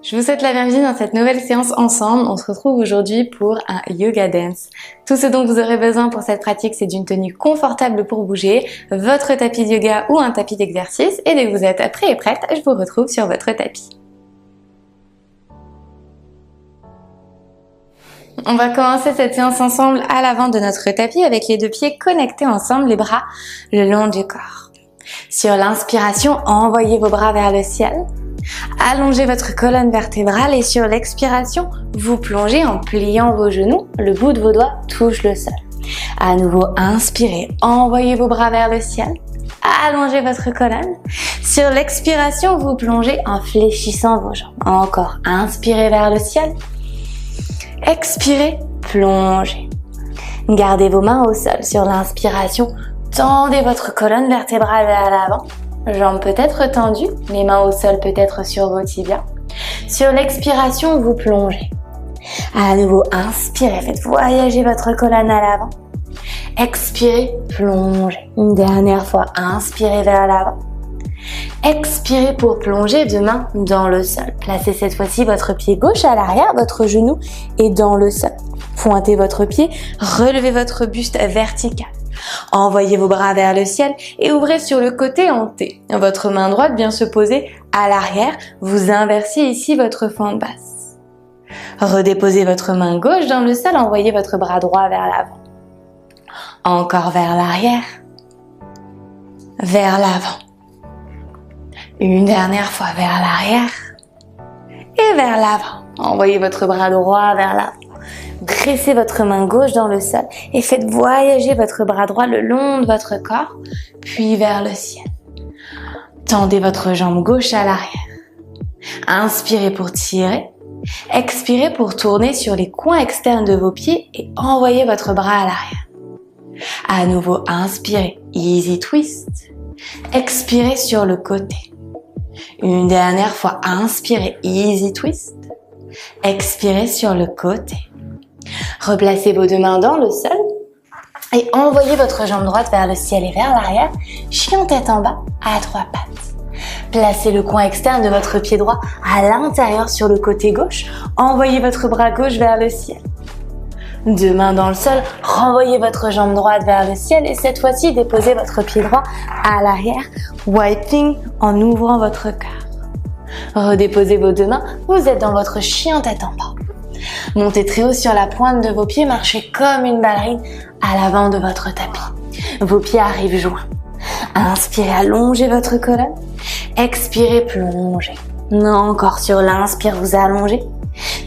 Je vous souhaite la bienvenue dans cette nouvelle séance ensemble. On se retrouve aujourd'hui pour un yoga dance. Tout ce dont vous aurez besoin pour cette pratique, c'est d'une tenue confortable pour bouger, votre tapis de yoga ou un tapis d'exercice. Et dès que vous êtes prêt et prête, je vous retrouve sur votre tapis. On va commencer cette séance ensemble à l'avant de notre tapis avec les deux pieds connectés ensemble, les bras le long du corps. Sur l'inspiration, envoyez vos bras vers le ciel. Allongez votre colonne vertébrale et sur l'expiration, vous plongez en pliant vos genoux. Le bout de vos doigts touche le sol. À nouveau, inspirez, envoyez vos bras vers le ciel. Allongez votre colonne. Sur l'expiration, vous plongez en fléchissant vos jambes. Encore, inspirez vers le ciel. Expirez, plongez. Gardez vos mains au sol. Sur l'inspiration, tendez votre colonne vertébrale vers l'avant. Jambes peut-être tendues, les mains au sol peut-être sur vos tibias. Sur l'expiration, vous plongez. À nouveau, inspirez, faites voyager votre colonne à l'avant. Expirez, plongez. Une dernière fois, inspirez vers l'avant. Expirez pour plonger deux mains dans le sol. Placez cette fois-ci votre pied gauche à l'arrière, votre genou est dans le sol. Pointez votre pied, relevez votre buste vertical. Envoyez vos bras vers le ciel et ouvrez sur le côté en T. Votre main droite vient se poser à l'arrière. Vous inversez ici votre fente basse. Redéposez votre main gauche dans le sol. Envoyez votre bras droit vers l'avant. Encore vers l'arrière. Vers l'avant. Une dernière fois vers l'arrière. Et vers l'avant. Envoyez votre bras droit vers l'avant. Dressez votre main gauche dans le sol et faites voyager votre bras droit le long de votre corps, puis vers le ciel. Tendez votre jambe gauche à l'arrière. Inspirez pour tirer. Expirez pour tourner sur les coins externes de vos pieds et envoyez votre bras à l'arrière. À nouveau, inspirez. Easy twist. Expirez sur le côté. Une dernière fois, inspirez. Easy twist. Expirez sur le côté. Replacez vos deux mains dans le sol et envoyez votre jambe droite vers le ciel et vers l'arrière, chien tête en bas à trois pattes. Placez le coin externe de votre pied droit à l'intérieur sur le côté gauche, envoyez votre bras gauche vers le ciel. Deux mains dans le sol, renvoyez votre jambe droite vers le ciel et cette fois-ci déposez votre pied droit à l'arrière, wiping en ouvrant votre cœur. Redéposez vos deux mains, vous êtes dans votre chien tête en bas. Montez très haut sur la pointe de vos pieds, marchez comme une ballerine à l'avant de votre tapis. Vos pieds arrivent joints. Inspirez, allongez votre colonne. Expirez, plongez. Encore sur l'inspire, vous allongez.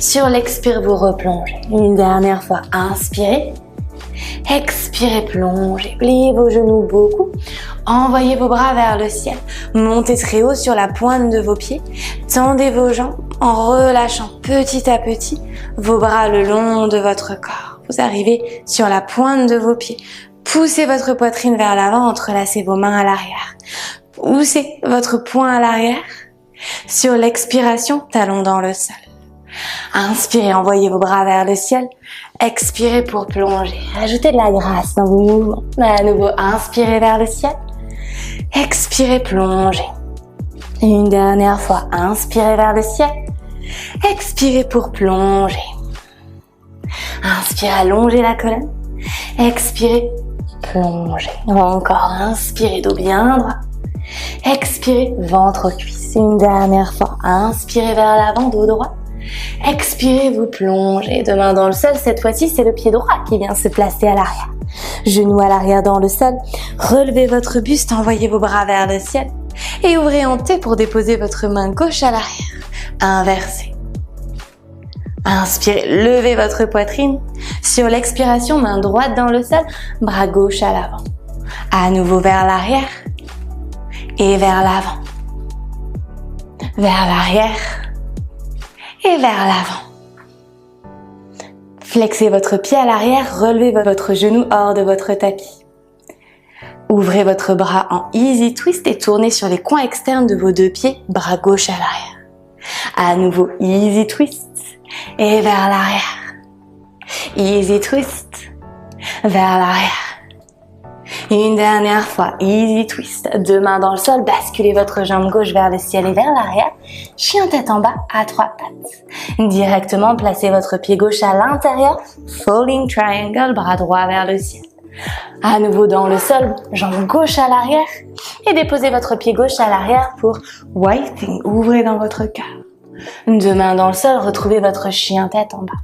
Sur l'expire, vous replongez. Une dernière fois, inspirez. Expirez, plongez. Pliez vos genoux beaucoup. Envoyez vos bras vers le ciel. Montez très haut sur la pointe de vos pieds. Tendez vos jambes en relâchant petit à petit vos bras le long de votre corps. Vous arrivez sur la pointe de vos pieds. Poussez votre poitrine vers l'avant, entrelacez vos mains à l'arrière. Poussez votre poing à l'arrière. Sur l'expiration, talons dans le sol. Inspirez, envoyez vos bras vers le ciel. Expirez pour plonger. Ajoutez de la grâce dans vos mouvements. À nouveau, inspirez vers le ciel. Expirez, plongez. Une dernière fois, inspirez vers le ciel. Expirez pour plonger. Inspirez, allongez la colonne. Expirez, plongez. Encore, inspirez, dos bien droit. Expirez, ventre aux cuisses. Une dernière fois, inspirez vers l'avant, dos droit. Expirez, vous plongez. Deux mains dans le sol, cette fois-ci, c'est le pied droit qui vient se placer à l'arrière. Genoux à l'arrière dans le sol. Relevez votre buste, envoyez vos bras vers le ciel. Et ouvrez en T pour déposer votre main gauche à l'arrière. Inversez. Inspirez, levez votre poitrine. Sur l'expiration, main droite dans le sol, bras gauche à l'avant. À nouveau vers l'arrière et vers l'avant. Vers l'arrière et vers l'avant. Flexez votre pied à l'arrière, relevez votre genou hors de votre tapis. Ouvrez votre bras en easy twist et tournez sur les coins externes de vos deux pieds, bras gauche à l'arrière. À nouveau, easy twist et vers l'arrière. Easy twist vers l'arrière. Une dernière fois, easy twist. Deux mains dans le sol, basculez votre jambe gauche vers le ciel et vers l'arrière. Chien tête en bas à trois pattes. Directement, placez votre pied gauche à l'intérieur. Falling triangle, bras droit vers le ciel. À nouveau dans le sol, jambe gauche à l'arrière. Et déposez votre pied gauche à l'arrière pour whiting. Ouvrez dans votre cœur. Deux mains dans le sol, retrouvez votre chien tête en bas.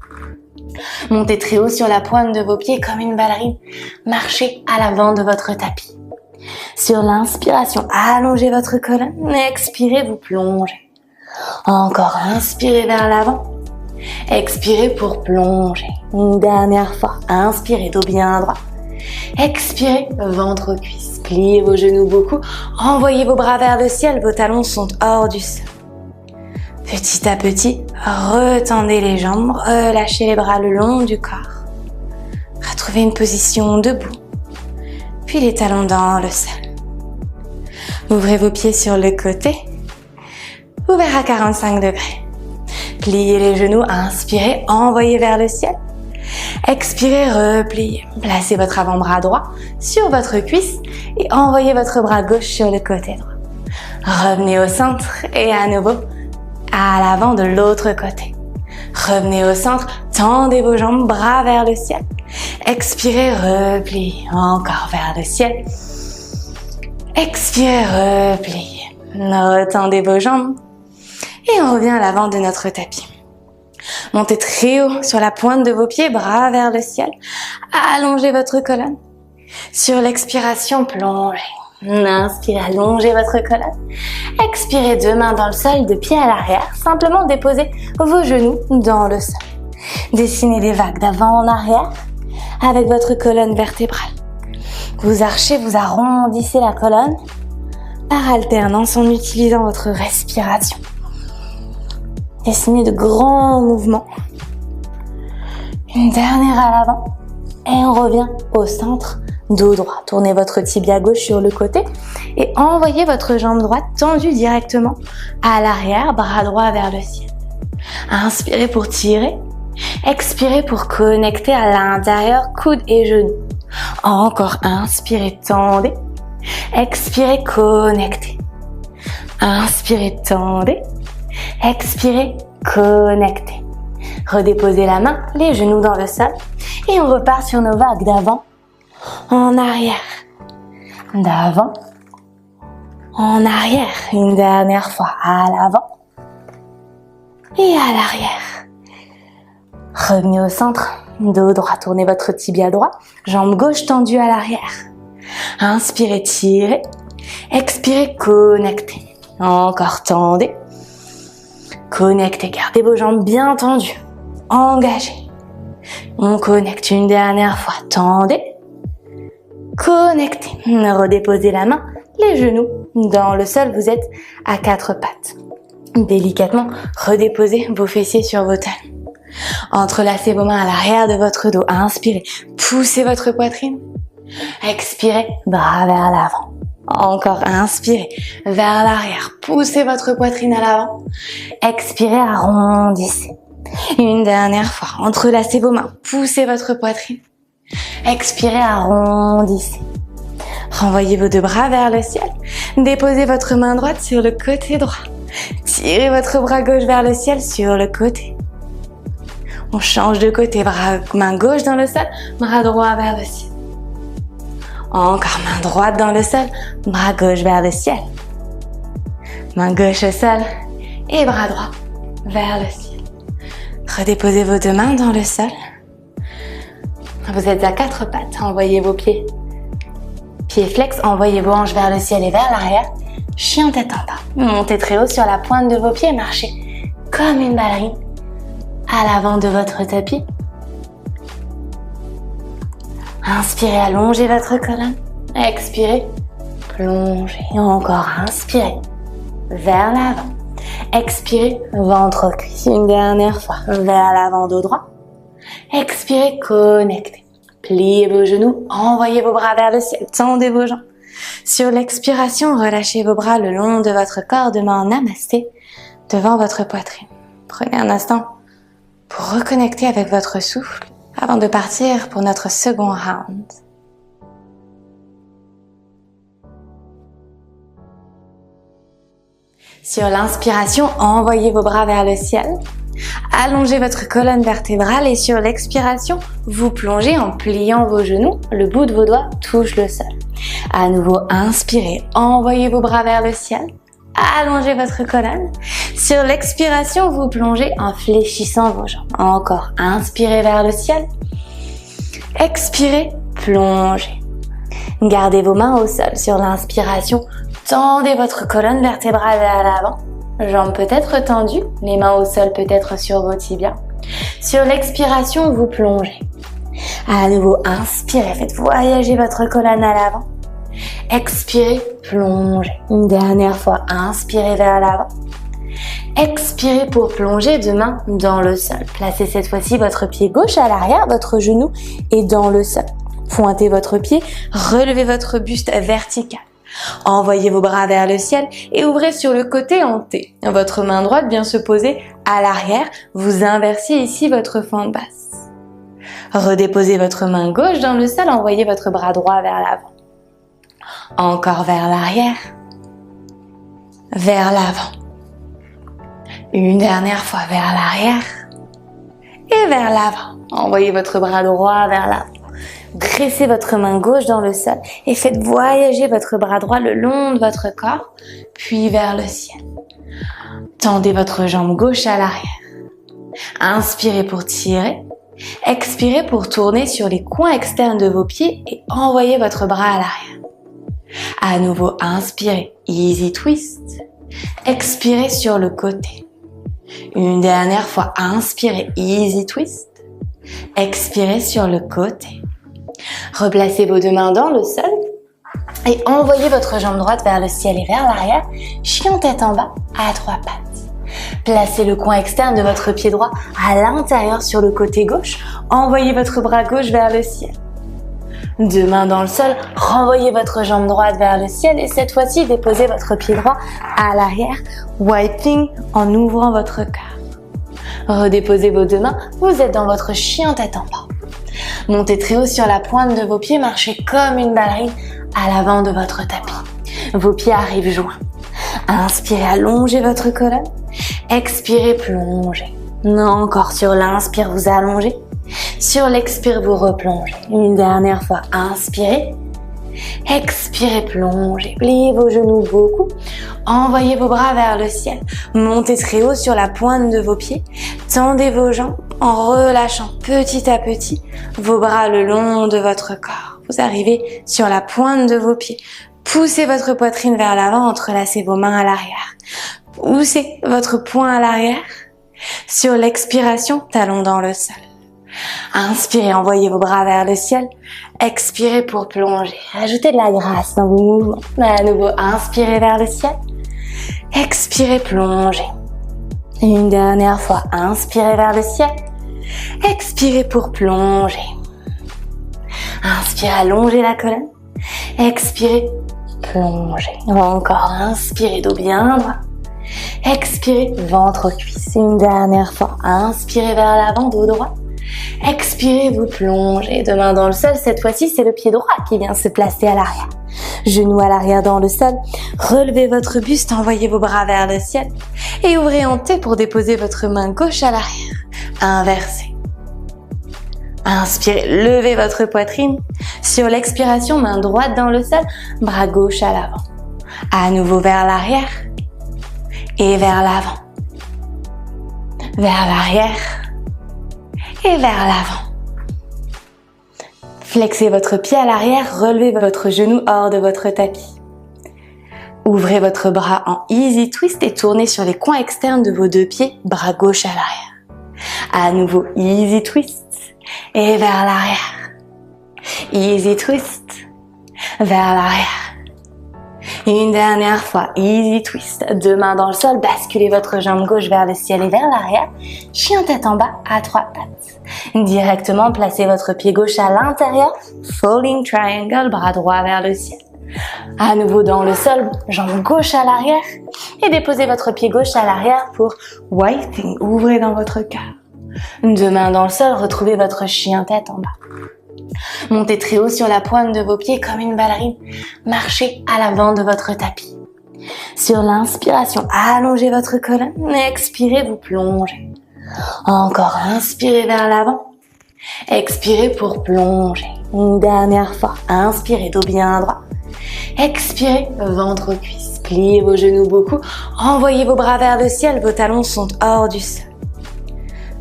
Montez très haut sur la pointe de vos pieds comme une ballerine. Marchez à l'avant de votre tapis. Sur l'inspiration, allongez votre colonne. Expirez, vous plongez. Encore, inspirez vers l'avant. Expirez pour plonger. Une dernière fois, inspirez, dos bien droit. Expirez, ventre cuisse. Pliez vos genoux beaucoup. Envoyez vos bras vers le ciel. Vos talons sont hors du sol. Petit à petit, retendez les jambes, relâchez les bras le long du corps. Retrouvez une position debout, puis les talons dans le sol. Ouvrez vos pieds sur le côté, ouvert à 45 degrés. Pliez les genoux, inspirez, envoyez vers le ciel. Expirez, repliez. Placez votre avant-bras droit sur votre cuisse et envoyez votre bras gauche sur le côté droit. Revenez au centre et à nouveau, à l'avant de l'autre côté. Revenez au centre, tendez vos jambes, bras vers le ciel. Expirez, repliez, encore vers le ciel. Expirez, repliez. Retendez vos jambes et on revient à l'avant de notre tapis. Montez très haut sur la pointe de vos pieds, bras vers le ciel. Allongez votre colonne. Sur l'expiration, plongez. Inspirez, allongez votre colonne. Expirez, deux mains dans le sol, deux pieds à l'arrière. Simplement déposez vos genoux dans le sol. Dessinez des vagues d'avant en arrière avec votre colonne vertébrale. Vous archez, vous arrondissez la colonne par alternance en utilisant votre respiration. Dessinez de grands mouvements. Une dernière à l'avant et on revient au centre. Dos droit, tournez votre tibia gauche sur le côté et envoyez votre jambe droite tendue directement à l'arrière, bras droit vers le ciel. Inspirez pour tirer, expirez pour connecter à l'intérieur, coude et genoux. Encore, inspirez, tendez, expirez, connectez. Inspirez, tendez, expirez, connectez. Redéposez la main, les genoux dans le sol et on repart sur nos vagues d'avant. En arrière, d'avant, en arrière, une dernière fois, à l'avant et à l'arrière. Revenez au centre, dos droit, tournez votre tibia droit, jambe gauche tendue à l'arrière. Inspirez, tirez, expirez, connectez. Encore, tendez, connectez, gardez vos jambes bien tendues, engagées. On connecte une dernière fois, tendez. Connectez, redéposez la main, les genoux dans le sol, vous êtes à quatre pattes. Délicatement, redéposez vos fessiers sur vos talons. Entrelacez vos mains à l'arrière de votre dos. Inspirez, poussez votre poitrine. Expirez, bras vers l'avant. Encore, inspirez, vers l'arrière, poussez votre poitrine à l'avant. Expirez, arrondissez. Une dernière fois, entrelacez vos mains, poussez votre poitrine. Expirez, arrondissez. Renvoyez vos deux bras vers le ciel. Déposez votre main droite sur le côté droit. Tirez votre bras gauche vers le ciel sur le côté. On change de côté. Main gauche dans le sol, bras droit vers le ciel. Encore main droite dans le sol, bras gauche vers le ciel. Main gauche au sol et bras droit vers le ciel. Redéposez vos deux mains dans le sol. Vous êtes à quatre pattes, envoyez vos pieds. Pieds flex, envoyez vos hanches vers le ciel et vers l'arrière. Chien tête en bas. Montez très haut sur la pointe de vos pieds, marchez comme une ballerine à l'avant de votre tapis. Inspirez, allongez votre colonne. Expirez, plongez. Encore, inspirez, vers l'avant. Expirez, ventre cuisse. Une dernière fois, vers l'avant, dos droit. Expirez, connectez. Pliez vos genoux, envoyez vos bras vers le ciel, tendez vos jambes. Sur l'expiration, relâchez vos bras le long de votre corps, deux mains en namasté devant votre poitrine. Prenez un instant pour reconnecter avec votre souffle avant de partir pour notre second round. Sur l'inspiration, envoyez vos bras vers le ciel. Allongez votre colonne vertébrale et sur l'expiration, vous plongez en pliant vos genoux. Le bout de vos doigts touche le sol. À nouveau, inspirez, envoyez vos bras vers le ciel. Allongez votre colonne. Sur l'expiration, vous plongez en fléchissant vos jambes. Encore, inspirez vers le ciel. Expirez, plongez. Gardez vos mains au sol. Sur l'inspiration, tendez votre colonne vertébrale vers l'avant. Jambes peut-être tendues, les mains au sol peut-être sur vos tibias. Sur l'expiration, vous plongez. À nouveau, inspirez, faites voyager votre colonne à l'avant. Expirez, plongez. Une dernière fois, inspirez vers l'avant. Expirez pour plonger deux mains dans le sol. Placez cette fois-ci votre pied gauche à l'arrière, votre genou est dans le sol. Pointez votre pied, relevez votre buste vertical. Envoyez vos bras vers le ciel et ouvrez sur le côté en T. Votre main droite vient se poser à l'arrière. Vous inversez ici votre fente basse. Redéposez votre main gauche dans le sol. Envoyez votre bras droit vers l'avant. Encore vers l'arrière. Vers l'avant. Une dernière fois vers l'arrière. Et vers l'avant. Envoyez votre bras droit vers l'avant. Dressez votre main gauche dans le sol et faites voyager votre bras droit le long de votre corps, puis vers le ciel. Tendez votre jambe gauche à l'arrière. Inspirez pour tirer. Expirez pour tourner sur les coins externes de vos pieds et envoyez votre bras à l'arrière. À nouveau, inspirez. Easy twist. Expirez sur le côté. Une dernière fois, inspirez. Easy twist. Expirez sur le côté. Replacez vos deux mains dans le sol et envoyez votre jambe droite vers le ciel et vers l'arrière, chien tête en bas à trois pattes. Placez le coin externe de votre pied droit à l'intérieur sur le côté gauche, envoyez votre bras gauche vers le ciel. Deux mains dans le sol, renvoyez votre jambe droite vers le ciel et cette fois-ci déposez votre pied droit à l'arrière, wiping en ouvrant votre cœur. Redéposez vos deux mains, vous êtes dans votre chien tête en bas. Montez très haut sur la pointe de vos pieds, marchez comme une ballerine à l'avant de votre tapis. Vos pieds arrivent joints. Inspirez, allongez votre colonne. Expirez, plongez. Encore sur l'inspire, vous allongez. Sur l'expire, vous replongez. Une dernière fois, inspirez. Expirez, plongez. Pliez vos genoux beaucoup. Envoyez vos bras vers le ciel. Montez très haut sur la pointe de vos pieds. Tendez vos jambes en relâchant petit à petit vos bras le long de votre corps. Vous arrivez sur la pointe de vos pieds. Poussez votre poitrine vers l'avant, entrelacez vos mains à l'arrière. Poussez votre poing à l'arrière. Sur l'expiration, talons dans le sol. Inspirez, envoyez vos bras vers le ciel. Expirez pour plonger. Ajoutez de la grâce dans vos mouvements. À nouveau, inspirez vers le ciel. Expirez, plongez. Et une dernière fois, inspirez vers le ciel. Expirez pour plonger. Inspirez, allongez la colonne. Expirez, plongez. Encore, inspirez, dos bien droit. Expirez, ventre aux cuisses. Une dernière fois, inspirez vers l'avant, dos droit. Expirez, vous plongez. Deux mains dans le sol. Cette fois-ci, c'est le pied droit qui vient se placer à l'arrière. Genoux à l'arrière dans le sol. Relevez votre buste, envoyez vos bras vers le ciel. Et ouvrez en T pour déposer votre main gauche à l'arrière. Inversez. Inspirez, levez votre poitrine. Sur l'expiration, main droite dans le sol, bras gauche à l'avant. À nouveau vers l'arrière et vers l'avant. Vers l'arrière et vers l'avant. Flexez votre pied à l'arrière, relevez votre genou hors de votre tapis. Ouvrez votre bras en easy twist et tournez sur les coins externes de vos deux pieds, bras gauche à l'arrière. À nouveau, easy twist et vers l'arrière. Easy twist, vers l'arrière. Et une dernière fois, easy twist. Deux mains dans le sol, basculez votre jambe gauche vers le ciel et vers l'arrière. Chien tête en bas à trois pattes. Directement, placez votre pied gauche à l'intérieur. Falling triangle, bras droit vers le ciel. À nouveau dans le sol, jambe gauche à l'arrière. Et déposez votre pied gauche à l'arrière pour wiping. Ouvrez dans votre cœur. Deux mains dans le sol, retrouvez votre chien tête en bas. Montez très haut sur la pointe de vos pieds comme une ballerine. Marchez à l'avant de votre tapis. Sur l'inspiration, allongez votre colonne. Expirez, vous plongez. Encore, inspirez vers l'avant. Expirez pour plonger. Une dernière fois, inspirez, dos bien droit. Expirez, ventre aux cuisses. Pliez vos genoux beaucoup. Envoyez vos bras vers le ciel. Vos talons sont hors du sol.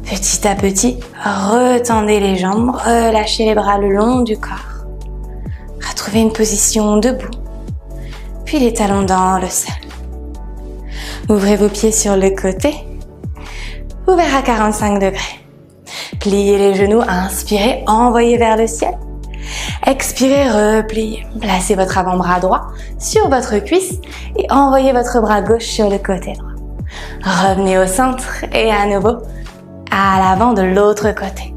Petit à petit, retendez les jambes. Relâchez les bras le long du corps. Retrouvez une position debout. Puis les talons dans le sol. Ouvrez vos pieds sur le côté. Ouvert à 45 degrés. Pliez les genoux, inspirez, envoyez vers le ciel. Expirez, repliez. Placez votre avant-bras droit sur votre cuisse et envoyez votre bras gauche sur le côté droit. Revenez au centre et à nouveau à l'avant de l'autre côté.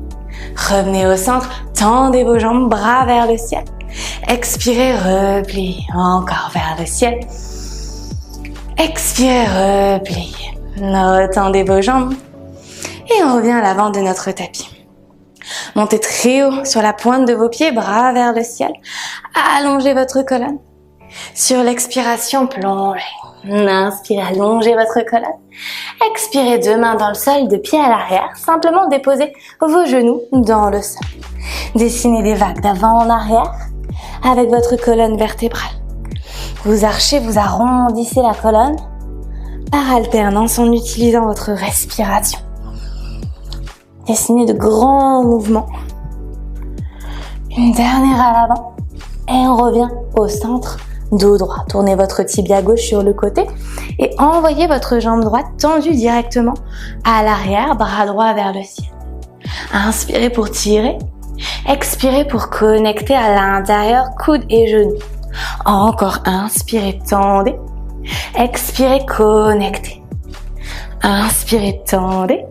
Revenez au centre, tendez vos jambes, bras vers le ciel. Expirez, repliez. Encore vers le ciel. Expirez, repliez. Retendez vos jambes. Et on revient à l'avant de notre tapis. Montez très haut sur la pointe de vos pieds, bras vers le ciel. Allongez votre colonne. Sur l'expiration, plongez. Inspirez, allongez votre colonne. Expirez, deux mains dans le sol, deux pieds à l'arrière. Simplement déposez vos genoux dans le sol. Dessinez des vagues d'avant en arrière avec votre colonne vertébrale. Vous archez, vous arrondissez la colonne par alternance en utilisant votre respiration. Dessinez de grands mouvements. Une dernière à l'avant. Et on revient au centre, dos droit. Tournez votre tibia gauche sur le côté et envoyez votre jambe droite tendue directement à l'arrière, bras droit vers le ciel. Inspirez pour tirer. Expirez pour connecter à l'intérieur, coude et genoux. Encore, inspirez, tendez. Expirez, connectez. Inspirez, tendez.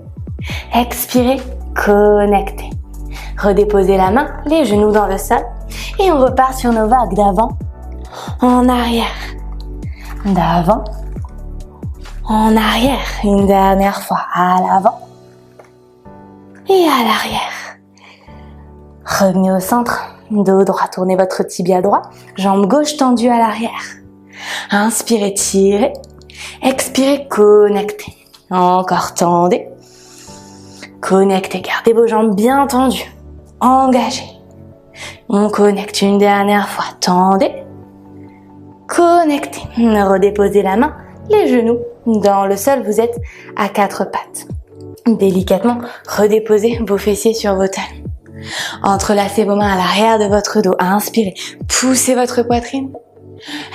Expirez, connectez. Redéposez la main, les genoux dans le sol et on repart sur nos vagues d'avant, en arrière, d'avant, en arrière. Une dernière fois à l'avant et à l'arrière. Revenez au centre, dos droit, tournez votre tibia droit, jambe gauche tendue à l'arrière. Inspirez, tirez. Expirez, connectez. Encore, tendez. Connectez, gardez vos jambes bien tendues, engagées. On connecte une dernière fois, tendez. Connectez, redéposez la main, les genoux dans le sol, vous êtes à quatre pattes. Délicatement, redéposez vos fessiers sur vos talons. Entrelacez vos mains à l'arrière de votre dos, inspirez, poussez votre poitrine.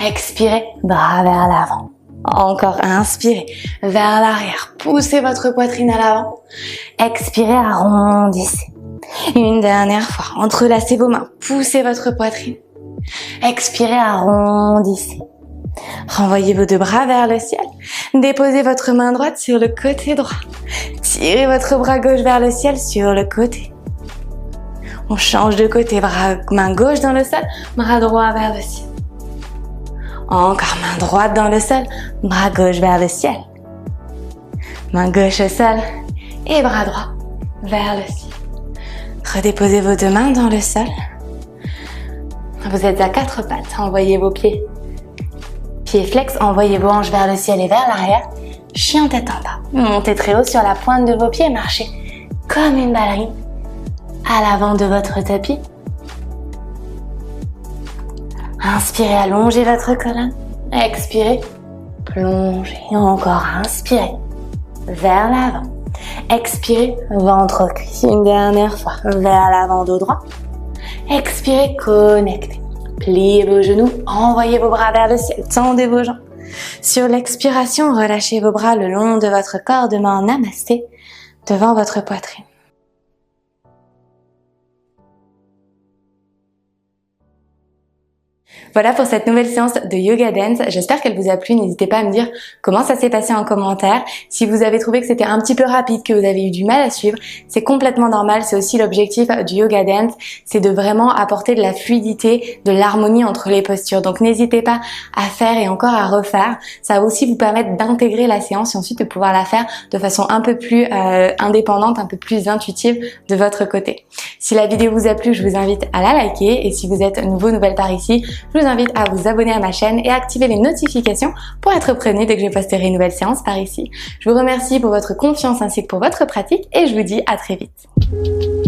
Expirez, bras vers l'avant. Encore, inspirez, vers l'arrière, poussez votre poitrine à l'avant. Expirez, arrondissez. Une dernière fois, entrelacez vos mains, poussez votre poitrine. Expirez, arrondissez. Renvoyez vos deux bras vers le ciel. Déposez votre main droite sur le côté droit. Tirez votre bras gauche vers le ciel sur le côté. On change de côté, main gauche dans le sol, bras droit vers le ciel. Encore, main droite dans le sol, bras gauche vers le ciel. Main gauche au sol et bras droit vers le ciel. Redéposez vos deux mains dans le sol. Vous êtes à quatre pattes, envoyez vos pieds. Pieds flex, envoyez vos hanches vers le ciel et vers l'arrière. Chien tête en bas. Montez très haut sur la pointe de vos pieds, marchez comme une ballerine à l'avant de votre tapis. Inspirez, allongez votre colonne. Expirez, plongez. Encore, inspirez, vers l'avant. Expirez, ventre aux cuisses. Une dernière fois, vers l'avant, dos droit. Expirez, connectez. Pliez vos genoux, envoyez vos bras vers le ciel, tendez vos jambes. Sur l'expiration, relâchez vos bras le long de votre corps, de main en namasté, devant votre poitrine. Voilà pour cette nouvelle séance de Yoga Dance. J'espère qu'elle vous a plu. N'hésitez pas à me dire comment ça s'est passé en commentaire. Si vous avez trouvé que c'était un petit peu rapide, que vous avez eu du mal à suivre, c'est complètement normal. C'est aussi l'objectif du Yoga Dance. C'est de vraiment apporter de la fluidité, de l'harmonie entre les postures. Donc n'hésitez pas à faire et encore à refaire. Ça va aussi vous permettre d'intégrer la séance et ensuite de pouvoir la faire de façon un peu plus indépendante, un peu plus intuitive de votre côté. Si la vidéo vous a plu, je vous invite à la liker. Et si vous êtes nouvelle par ici, je vous vous invite à vous abonner à ma chaîne et à activer les notifications pour être prévenu dès que je posterai une nouvelle séance par ici. Je vous remercie pour votre confiance ainsi que pour votre pratique et je vous dis à très vite.